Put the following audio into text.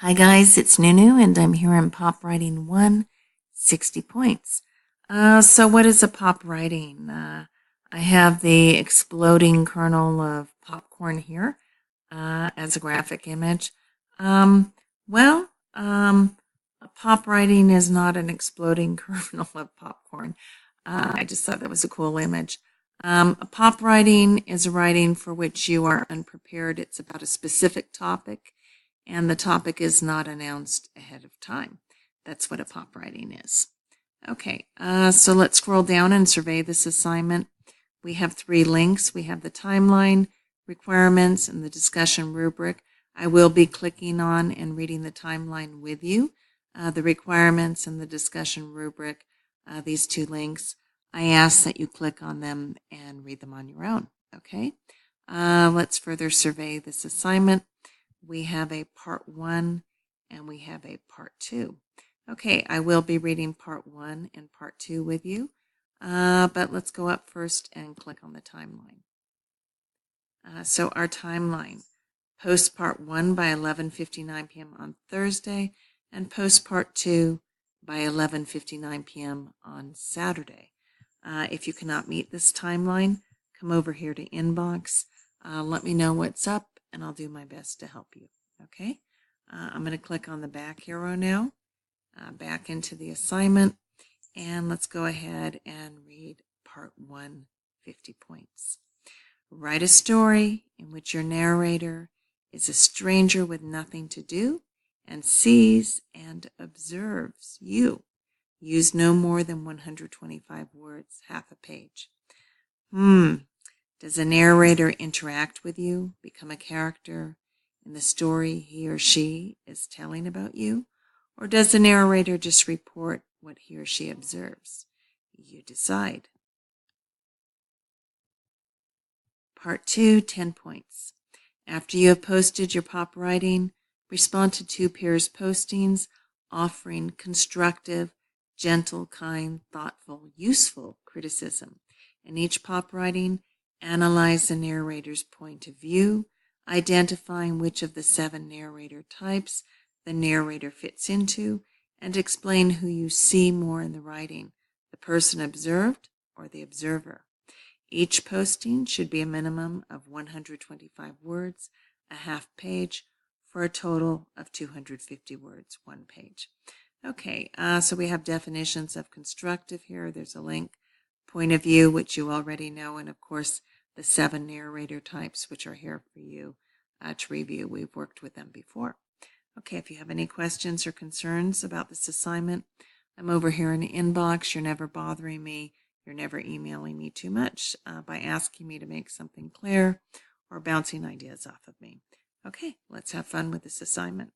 Hi guys, it's Nunu and I'm here in Pop Writing 1, 60 points. So what is a pop writing? I have the exploding kernel of popcorn here as a graphic image. A pop writing is not an exploding kernel of popcorn. I just thought that was a cool image. A pop writing is a writing for which you are unprepared. It's about a specific topic and the topic is not announced ahead of time. That's what a pop writing is. Okay, so let's scroll down and survey this assignment. We have 3 links. We have the timeline, requirements, and the discussion rubric. I will be clicking on and reading the timeline with you. The requirements and the discussion rubric, these 2 links, I ask that you click on them and read them on your own. Okay, let's further survey this assignment. We have a part 1 and we have a part 2. Okay, I will be reading part 1 and part 2 with you, but let's go up first and click on the timeline. So our timeline, post part 1 by 11:59 p.m. on Thursday and post part 2 by 11:59 p.m. on Saturday. If you cannot meet this timeline, come over here to inbox. Let me know what's up and I'll do my best to help you. Okay, I'm going to click on the back arrow now, back into the assignment, and let's go ahead and read part 1, 50 points. Write a story in which your narrator is a stranger with nothing to do and sees and observes you. Use no more than 125 words, half a page. Does a narrator interact with you, become a character in the story he or she is telling about you? Or does the narrator just report what he or she observes? You decide. Part 2, 10 points. After you have posted your pop writing, respond to 2 peers' postings offering constructive, gentle, kind, thoughtful, useful criticism. In each pop writing, analyze the narrator's point of view, identifying which of the 7 narrator types the narrator fits into, and explain who you see more in the writing, the person observed or the observer. Each posting should be a minimum of 125 words, a half page, for a total of 250 words, 1 page. Okay, so we have definitions of constructive here. There's a link. Point of view, which you already know, and of course the 7 narrator types, which are here for you to review. We've worked with them before. Okay, if you have any questions or concerns about this assignment, I'm over here in the inbox. You're never bothering me. You're never emailing me too much by asking me to make something clear or bouncing ideas off of me. Okay, let's have fun with this assignment.